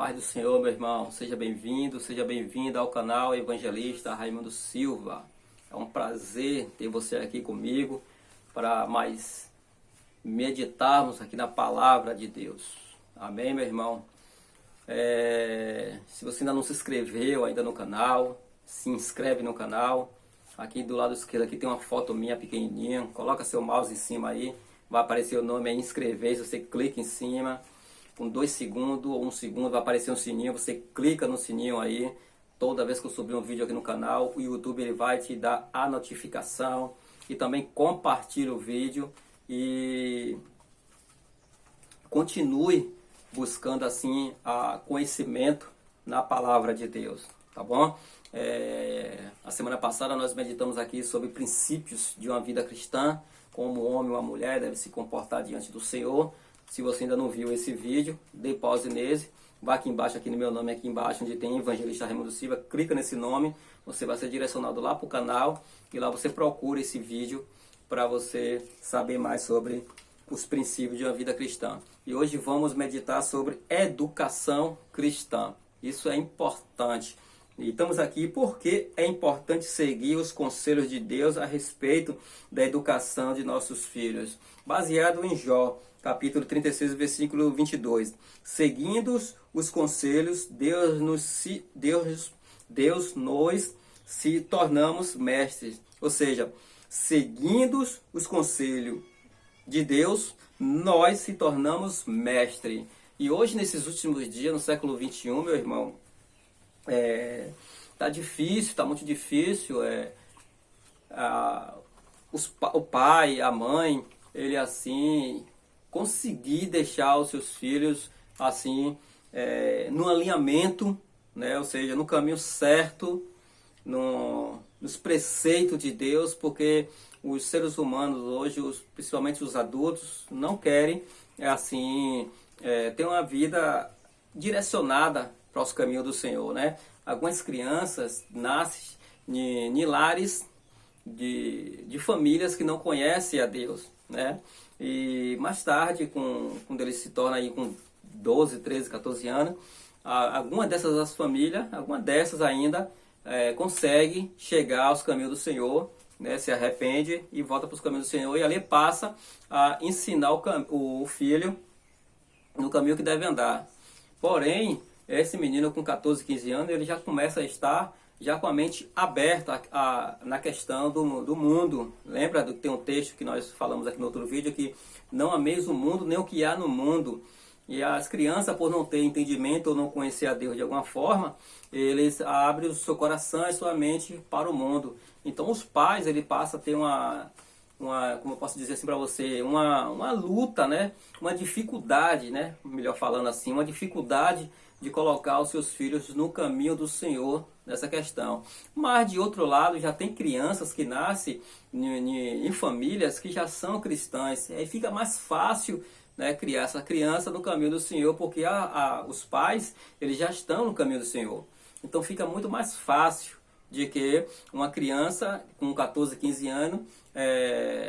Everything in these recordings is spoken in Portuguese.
paz do Senhor, meu irmão. Seja bem-vindo, seja bem-vinda ao canal Evangelista Raimundo Silva. É um prazer ter você aqui comigo para mais meditarmos aqui na palavra de Deus. Amém, meu irmão? Se você ainda não se inscreveu ainda no canal, se inscreve no canal. Aqui do lado esquerdo aqui tem uma foto minha pequenininha. Coloca seu mouse em cima aí. Vai aparecer o nome aí, inscrever-se. Você clica em cima. Com 2 segundos ou 1 segundo vai aparecer um sininho, você clica no sininho aí. Toda vez que eu subir um vídeo aqui no canal, o YouTube ele vai te dar a notificação. E também compartilhe o vídeo e continue buscando assim conhecimento na palavra de Deus, tá bom? A semana passada nós meditamos aqui sobre princípios de uma vida cristã, como um homem ou uma mulher deve se comportar diante do Senhor. Se você ainda não viu esse vídeo, dê pause nele. Vá aqui embaixo, aqui no meu nome, aqui embaixo, onde tem Evangelista Raimundo Silva. Clica nesse nome, você vai ser direcionado lá para o canal. E lá você procura esse vídeo para você saber mais sobre os princípios de uma vida cristã. E hoje vamos meditar sobre educação cristã. Isso é importante. E estamos aqui porque é importante seguir os conselhos de Deus a respeito da educação de nossos filhos. Baseado em Jó, capítulo 36, versículo 22. Seguindo os conselhos, Deus nos se tornamos mestres. Ou seja, seguindo os conselhos de Deus, nós se tornamos mestre. E hoje, nesses últimos dias, no século 21, meu irmão, tá difícil, tá muito difícil. O pai, a mãe, ele assim conseguir deixar os seus filhos assim no alinhamento, né? Ou seja, no caminho certo, nos preceitos de Deus, porque os seres humanos hoje, principalmente os adultos, não querem ter uma vida direcionada para os caminhos do Senhor, né? Algumas crianças nascem em lares de famílias que não conhecem a Deus, né? E mais tarde, quando eles se tornam aí com 12, 13, 14 anos, alguma dessas famílias, alguma dessas ainda consegue chegar aos caminhos do Senhor, né? Se arrepende e volta para os caminhos do Senhor, e ali passa a ensinar o filho no caminho que deve andar. Porém, esse menino com 14, 15 anos, ele já começa a estar já com a mente aberta na questão do mundo. Lembra que tem um texto que nós falamos aqui no outro vídeo, que não ameis o mundo, nem o que há no mundo. E as crianças, por não ter entendimento ou não conhecer a Deus de alguma forma, eles abrem o seu coração e sua mente para o mundo. Então os pais, ele passa a ter como eu posso dizer assim para você, uma luta, né? Uma dificuldade, né? Melhor falando assim, uma dificuldade de colocar os seus filhos no caminho do Senhor nessa questão. Mas de outro lado, já tem crianças que nascem em famílias que já são cristãs. Aí fica mais fácil, né, criar essa criança no caminho do Senhor, porque os pais, eles já estão no caminho do Senhor. Então fica muito mais fácil de que uma criança com 14, 15 anos,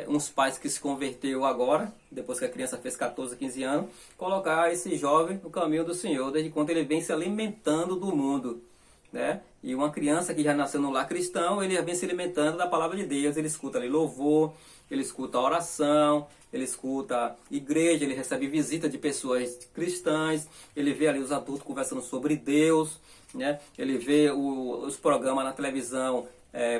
uns pais que se converteu agora, depois que a criança fez 14, 15 anos, colocar esse jovem no caminho do Senhor, desde quando ele vem se alimentando do mundo, né? E uma criança que já nasceu no lar cristão, ele já vem se alimentando da palavra de Deus, ele escuta ali louvor, ele escuta a oração, ele escuta igreja, ele recebe visita de pessoas cristãs, ele vê ali os adultos conversando sobre Deus, né? Ele vê os programas na televisão,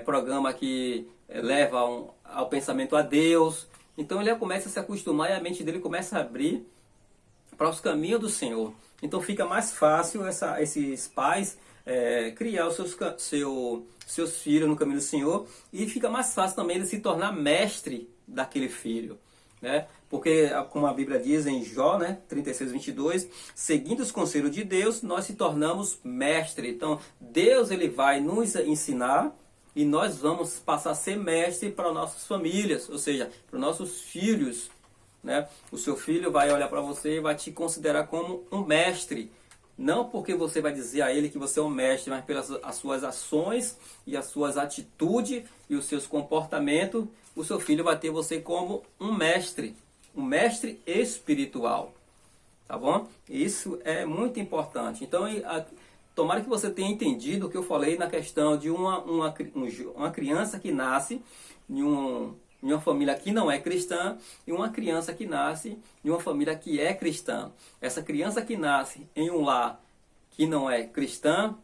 programa que leva ao pensamento a Deus. Então ele já começa a se acostumar e a mente dele começa a abrir para os caminhos do Senhor. Então fica mais fácil esses pais criar os seus filhos no caminho do Senhor, e fica mais fácil também ele se tornar mestre daquele filho, né? Porque, como a Bíblia diz em Jó, né, 36, 22, seguindo os conselhos de Deus, nós se tornamos mestre. Então, Deus ele vai nos ensinar e nós vamos passar a ser mestre para nossas famílias, ou seja, para os nossos filhos, né? O seu filho vai olhar para você e vai te considerar como um mestre. Não porque você vai dizer a ele que você é um mestre, mas pelas as suas ações e as suas atitudes e os seus comportamentos, o seu filho vai ter você como um mestre espiritual. tá bom? Isso é muito importante. Então, tomara que você tenha entendido o que eu falei na questão de uma criança que nasce em uma família que não é cristã e uma criança que nasce em uma família que é cristã. Essa criança que nasce em um lar que não é cristã,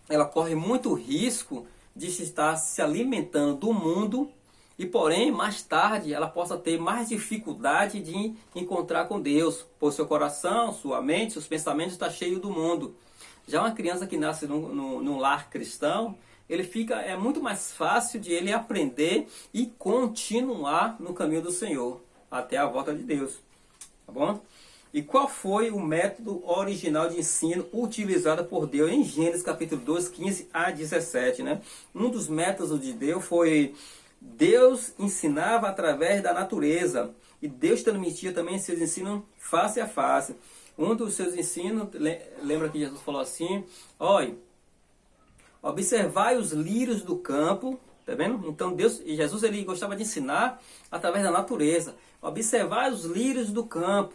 ela corre muito risco de estar se alimentando do mundo e, porém, mais tarde ela possa ter mais dificuldade de encontrar com Deus, pois seu coração, sua mente, seus pensamentos estão cheios do mundo. Já uma criança que nasce num lar cristão, é muito mais fácil de ele aprender e continuar no caminho do Senhor, até a volta de Deus. Tá bom? E qual foi o método original de ensino utilizado por Deus em Gênesis capítulo 2, 15 a 17, né? Um dos métodos de Deus foi: Deus ensinava através da natureza e Deus transmitia também seus ensinos face a face. Um dos seus ensinos, lembra que Jesus falou assim: olha, observai os lírios do campo, tá vendo? Então Jesus ele gostava de ensinar através da natureza. Observai os lírios do campo,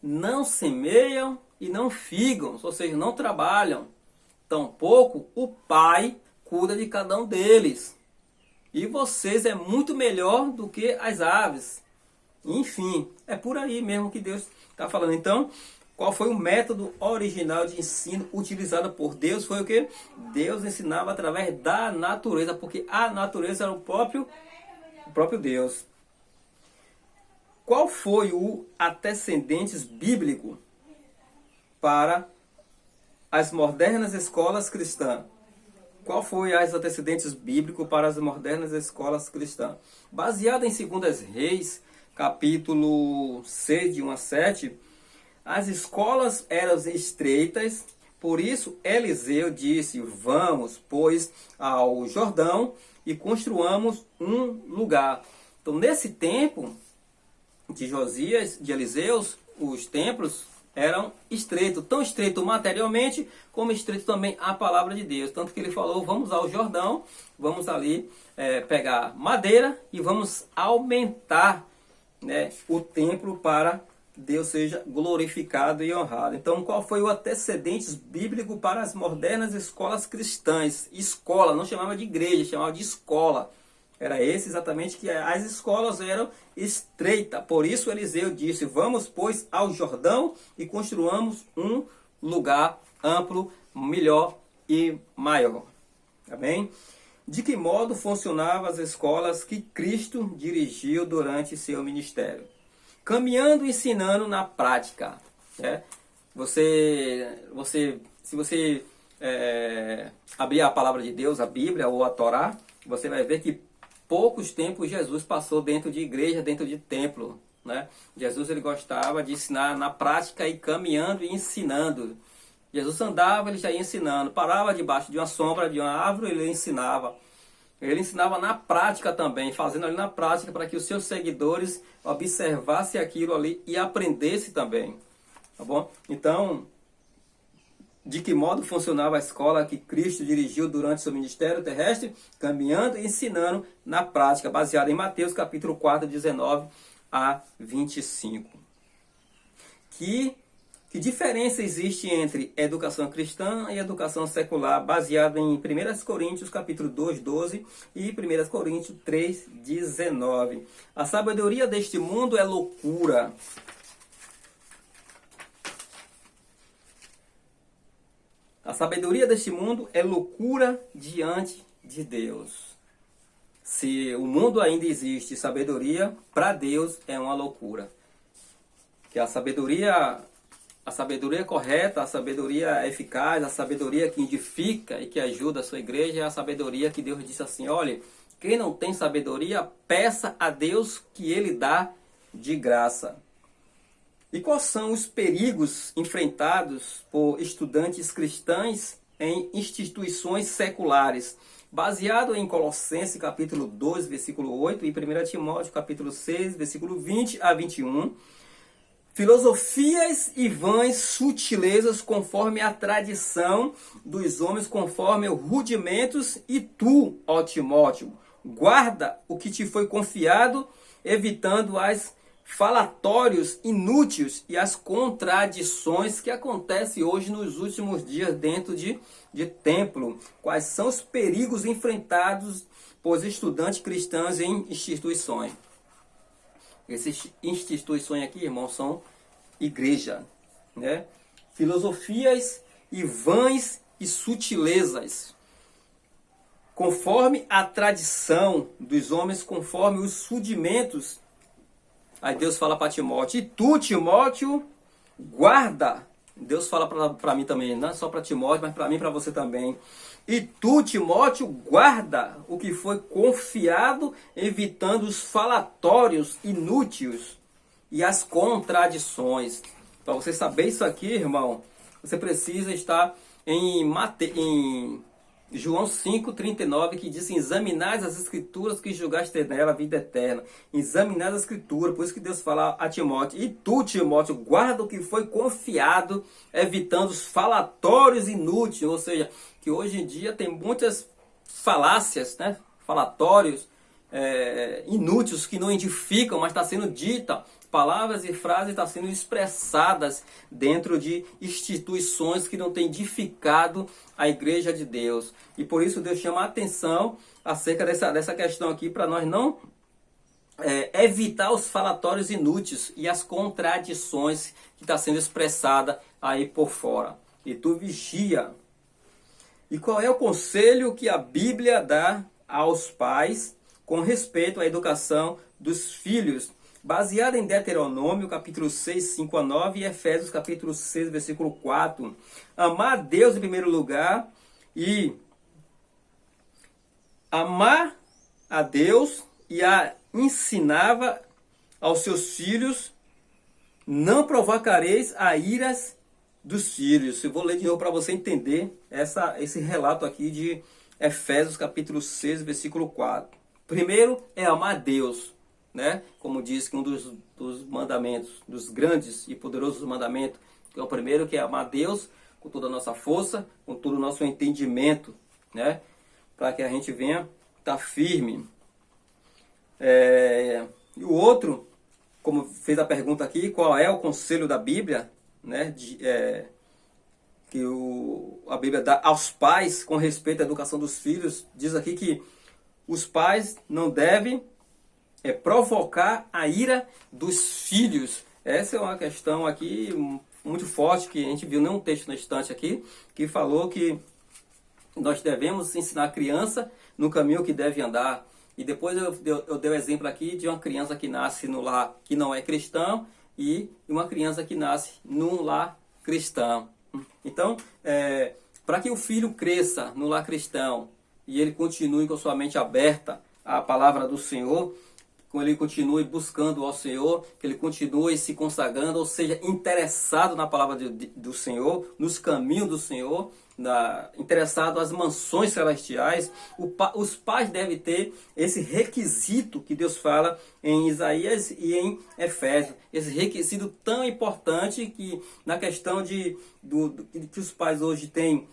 não semeiam e não figam, ou seja, não trabalham. Tampouco o Pai cuida de cada um deles. E vocês é muito melhor do que as aves. Enfim, é por aí mesmo que Deus está falando. Então, qual foi o método original de ensino utilizado por Deus? Foi o que? Deus ensinava através da natureza, porque a natureza era o próprio Deus. Qual foi o antecedentes bíblico para as modernas escolas cristãs? Qual foi as antecedentes bíblicos para as modernas escolas cristãs? Baseado em 2 Reis, capítulo 6, de 1 a 7, as escolas eram estreitas, por isso Eliseu disse: vamos, pois, ao Jordão e construamos um lugar. Então, nesse tempo de Josias, de Eliseus, os templos eram estreitos, tão estreito materialmente, como estreito também a palavra de Deus. Tanto que ele falou: vamos ao Jordão, vamos ali pegar madeira e vamos aumentar, né, o templo para Deus seja glorificado e honrado. Então, qual foi o antecedentes bíblico para as modernas escolas cristãs? Escola, não chamava de igreja, chamava de escola. Era esse exatamente, que as escolas eram estreitas. Por isso Eliseu disse: vamos, pois, ao Jordão e construamos um lugar amplo, melhor e maior. Amém? De que modo funcionavam as escolas que Cristo dirigiu durante seu ministério? Caminhando e ensinando na prática. Né? Se você abrir a palavra de Deus, a Bíblia ou a Torá, você vai ver que poucos tempos Jesus passou dentro de igreja, dentro de templo. Né? Jesus ele gostava de ensinar na prática e caminhando e ensinando. Jesus andava, ele já ia ensinando. Parava debaixo de uma sombra, de uma árvore, ele ensinava. Ele ensinava na prática também, fazendo ali na prática para que os seus seguidores observassem aquilo ali e aprendessem também. Tá bom? Então, de que modo funcionava a escola que Cristo dirigiu durante seu ministério terrestre? Caminhando e ensinando na prática, baseado em Mateus capítulo 4, 19 a 25. Que diferença existe entre educação cristã e educação secular, baseada em 1 Coríntios capítulo 2, 12 e 1 Coríntios 3, 19. A sabedoria deste mundo é loucura. A sabedoria deste mundo é loucura diante de Deus. Se o mundo ainda existe, sabedoria para Deus é uma loucura. Que a sabedoria correta, a sabedoria eficaz, a sabedoria que edifica e que ajuda a sua igreja é a sabedoria que Deus disse assim: olha, quem não tem sabedoria, peça a Deus que Ele dá de graça. E quais são os perigos enfrentados por estudantes cristãos em instituições seculares? Baseado em Colossenses capítulo 2, versículo 8 e 1 Timóteo capítulo 6, versículo 20 a 21. Filosofias e vãs sutilezas conforme a tradição dos homens, conforme os rudimentos, e tu, ó Timóteo, guarda o que te foi confiado, evitando as falatórios inúteis e as contradições que acontecem hoje nos últimos dias dentro de templo. Quais são os perigos enfrentados por estudantes cristãos em instituições? Essas instituições aqui, irmãos, são igreja, né? Filosofias e vãs e sutilezas, conforme a tradição dos homens, conforme os rudimentos. Aí Deus fala para Timóteo: e tu, Timóteo, guarda. Deus fala para mim também, não é só para Timóteo, mas para mim e para você também. E tu, Timóteo, guarda o que foi confiado, evitando os falatórios inúteis e as contradições. Para você saber isso aqui, irmão, você precisa estar em João 5,39, que diz: examinais as escrituras, que julgaste nela a vida eterna. Examinais as escrituras, por isso que Deus fala a Timóteo: e tu, Timóteo, guarda o que foi confiado, evitando os falatórios inúteis. Ou seja, que hoje em dia tem muitas falácias, né? Falatórios inúteis, que não edificam, mas está sendo dita. Palavras e frases estão sendo expressadas dentro de instituições que não têm edificado a igreja de Deus. E por isso Deus chama a atenção acerca dessa questão aqui, para nós não evitar os falatórios inúteis e as contradições que estão sendo expressadas aí por fora. E tu vigia. E qual é o conselho que a Bíblia dá aos pais com respeito à educação dos filhos? Baseado em Deuteronômio, capítulo 6, 5 a 9, e Efésios, capítulo 6, versículo 4. Amar a Deus em primeiro lugar e amar a Deus e a ensinava aos seus filhos: não provocareis a iras dos filhos. Eu vou ler de novo para você entender esse relato aqui de Efésios, capítulo 6, versículo 4. Primeiro é amar a Deus, né? Como diz que um dos mandamentos, dos grandes e poderosos mandamentos, que é o primeiro, que é amar a Deus com toda a nossa força, com todo o nosso entendimento, né? Para que a gente venha estar firme. E o outro, como fez a pergunta aqui, qual é o conselho da Bíblia, né? Que a Bíblia dá aos pais com respeito à educação dos filhos. Diz aqui que os pais não devem provocar a ira dos filhos. Essa é uma questão aqui muito forte, que a gente viu num texto na estante aqui, que falou que nós devemos ensinar a criança no caminho que deve andar. E depois eu dei o exemplo aqui de uma criança que nasce no lar que não é cristão e uma criança que nasce num lar cristão. Então, para que o filho cresça no lar cristão e ele continue com sua mente aberta à palavra do Senhor, que ele continue buscando ao Senhor, que ele continue se consagrando, ou seja, interessado na palavra do Senhor, nos caminhos do Senhor, interessado às mansões celestiais, os pais devem ter esse requisito que Deus fala em Isaías e em Efésios. Esse requisito tão importante que na questão que os pais hoje têm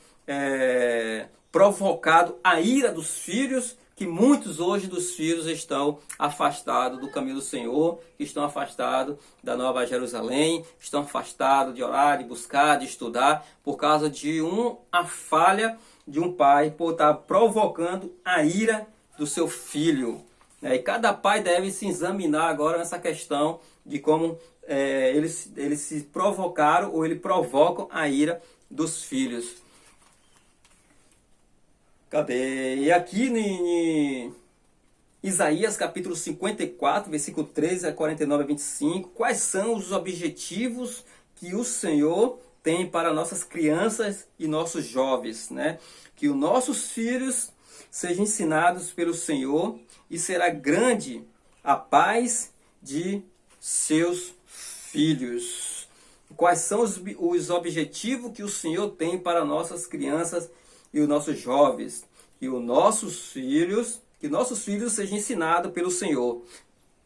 provocado a ira dos filhos, que muitos hoje dos filhos estão afastados do caminho do Senhor, que estão afastados da Nova Jerusalém, estão afastados de orar, de buscar, de estudar, por causa de uma falha de um pai, por estar provocando a ira do seu filho. E cada pai deve se examinar agora nessa questão de como eles se provocaram ou eles provocam a ira dos filhos. Cadê? E aqui em Isaías capítulo 54, versículo 13 a 49 a 25, quais são os objetivos que o Senhor tem para nossas crianças e nossos jovens, né? Que os nossos filhos sejam ensinados pelo Senhor e será grande a paz de seus filhos. Quais são os objetivos que o Senhor tem para nossas crianças e os nossos jovens? Que os nossos filhos sejam ensinados pelo Senhor.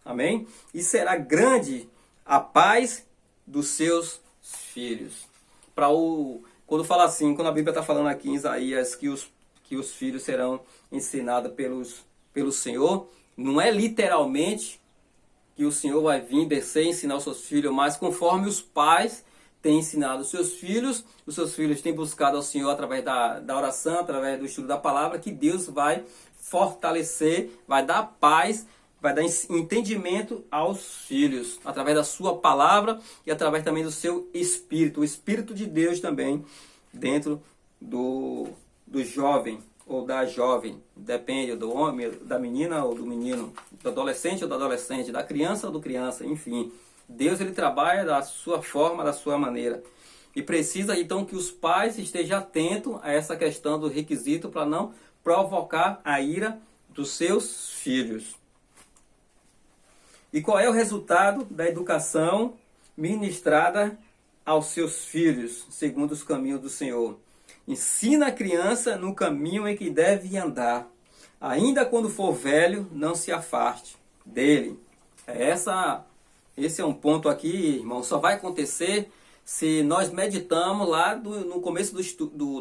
Amém? E será grande a paz dos seus filhos. Quando fala assim, quando a Bíblia está falando aqui em Isaías que os filhos serão ensinados pelo Senhor, não é literalmente que o Senhor vai vir, descer e ensinar os seus filhos, mas conforme os pais têm ensinado os seus filhos têm buscado ao Senhor através da oração, através do estudo da palavra, que Deus vai fortalecer, vai dar paz, vai dar entendimento aos filhos, através da sua palavra e através também do seu espírito, o Espírito de Deus também, dentro do jovem ou da jovem, depende do homem, da menina ou do menino, do adolescente ou da adolescente, da criança ou do criança, enfim. Deus ele trabalha da sua forma, da sua maneira. E precisa então que os pais estejam atentos a essa questão do requisito para não provocar a ira dos seus filhos. E qual é o resultado da educação ministrada aos seus filhos, segundo os caminhos do Senhor? Ensina a criança no caminho em que deve andar. Ainda quando for velho, não se afaste dele. Esse é um ponto aqui, irmão, só vai acontecer se nós meditamos lá no começo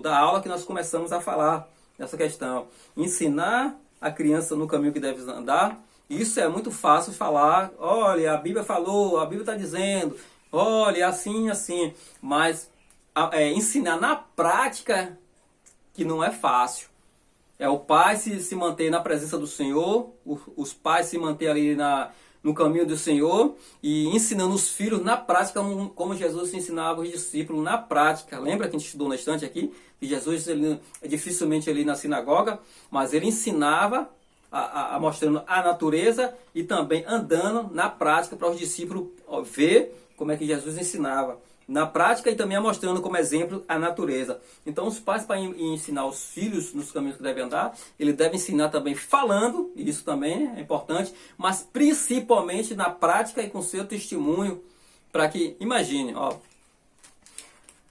da aula que nós começamos a falar dessa questão. Ensinar a criança no caminho que deve andar. Isso é muito fácil falar. Olha, a Bíblia falou, a Bíblia está dizendo. Olha, assim, assim. Mas ensinar na prática que não é fácil. É o pai se manter na presença do Senhor, os pais se manter ali no caminho do Senhor e ensinando os filhos na prática, como Jesus ensinava os discípulos na prática. Lembra que a gente estudou na estante aqui? Que Jesus, ele, dificilmente ali na sinagoga, mas ele ensinava mostrando a natureza e também andando na prática para os discípulos ver como é que Jesus ensinava. Na prática e também mostrando como exemplo a natureza. Então os pais, para ensinar os filhos nos caminhos que devem andar, ele deve ensinar também falando, e isso também é importante, mas principalmente na prática e com seu testemunho, para que, imagine, ó,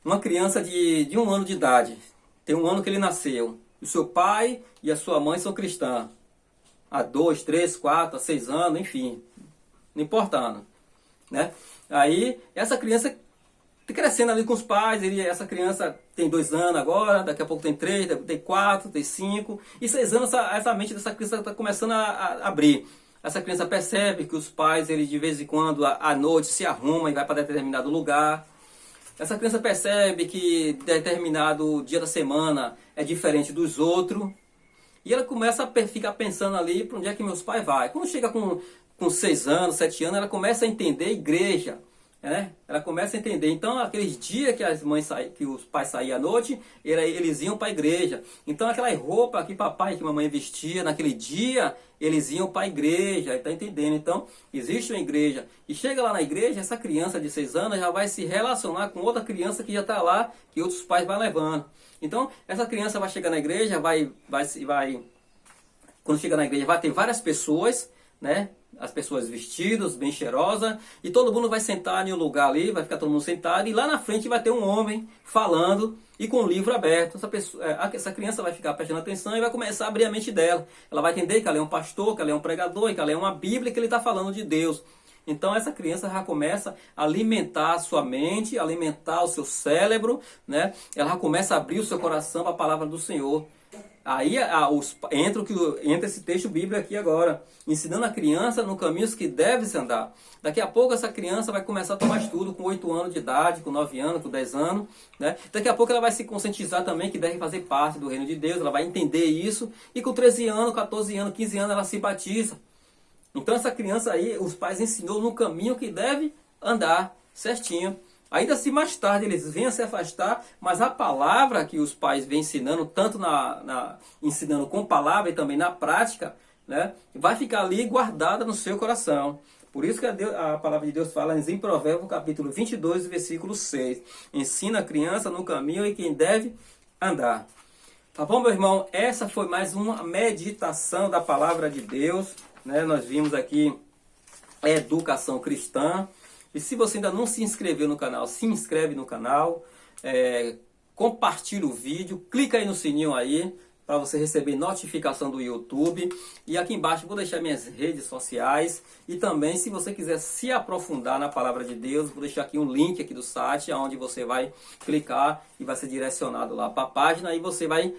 uma criança de 1 ano de idade, tem 1 ano que ele nasceu, o seu pai e a sua mãe são cristãos, há 2, 3, 4, 6 anos, enfim, não importando, né? Aí essa criança crescendo ali com os pais, essa criança tem 2 anos agora, daqui a pouco tem 3, tem 4, tem 5, e 6 anos essa mente dessa criança está começando a abrir. Essa criança percebe que os pais, eles de vez em quando, à noite, se arrumam e vai para determinado lugar. Essa criança percebe que determinado dia da semana é diferente dos outros. E ela começa a ficar pensando ali para onde é que meus pais vão. Quando chega com 6 anos, 7 anos, ela começa a entender a igreja. Ela começa a entender. Então, aqueles dias que os pais saíam à noite, eles iam para a igreja. Então, aquela roupa que papai e que mamãe vestia naquele dia, eles iam para a igreja. Está entendendo? Então, existe uma igreja. E chega lá na igreja, essa criança de 6 anos já vai se relacionar com outra criança que já está lá, que outros pais vão levando. Então, essa criança vai chegar na igreja, quando chegar na igreja, vai ter várias pessoas, né? As pessoas vestidas, bem cheirosas, e todo mundo vai sentar em um lugar ali, vai ficar todo mundo sentado, e lá na frente vai ter um homem falando e com o livro aberto. Essa criança vai ficar prestando atenção e vai começar a abrir a mente dela. Ela vai entender que ela é um pastor, que ela é um pregador, que ela é uma Bíblia, que ele está falando de Deus. Então essa criança já começa a alimentar a sua mente, alimentar o seu cérebro, Ela já começa a abrir o seu coração para a palavra do Senhor. Aí entra esse texto bíblico aqui agora, ensinando a criança no caminho que deve se andar. Daqui a pouco essa criança vai começar a tomar estudo com 8 anos de idade, com 9 anos, com 10 anos. Daqui a pouco ela vai se conscientizar também que deve fazer parte do reino de Deus, ela vai entender isso. E com 13 anos, 14 anos, 15 anos ela se batiza. Então essa criança aí, os pais ensinou no caminho que deve andar certinho. Ainda se mais tarde eles venham se afastar, mas a palavra que os pais vêm ensinando, tanto ensinando com palavra e também na prática, vai ficar ali guardada no seu coração. Por isso que a palavra de Deus fala em Provérbios, capítulo 22, versículo 6. Ensina a criança no caminho em quem deve andar. Tá bom, meu irmão? Essa foi mais uma meditação da palavra de Deus. Nós vimos aqui a educação cristã. E se você ainda não se inscreveu no canal, se inscreve no canal, compartilha o vídeo, clica aí no sininho aí, para você receber notificação do YouTube. E aqui embaixo vou deixar minhas redes sociais. E também, se você quiser se aprofundar na palavra de Deus, vou deixar aqui um link aqui do site, onde você vai clicar e vai ser direcionado lá para a página. E você vai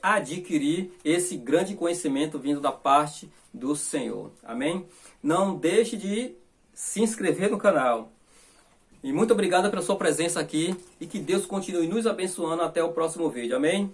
adquirir esse grande conhecimento vindo da parte do Senhor. Amém? Não deixe de se inscrever no canal. E muito obrigado pela sua presença aqui e que Deus continue nos abençoando até o próximo vídeo. Amém?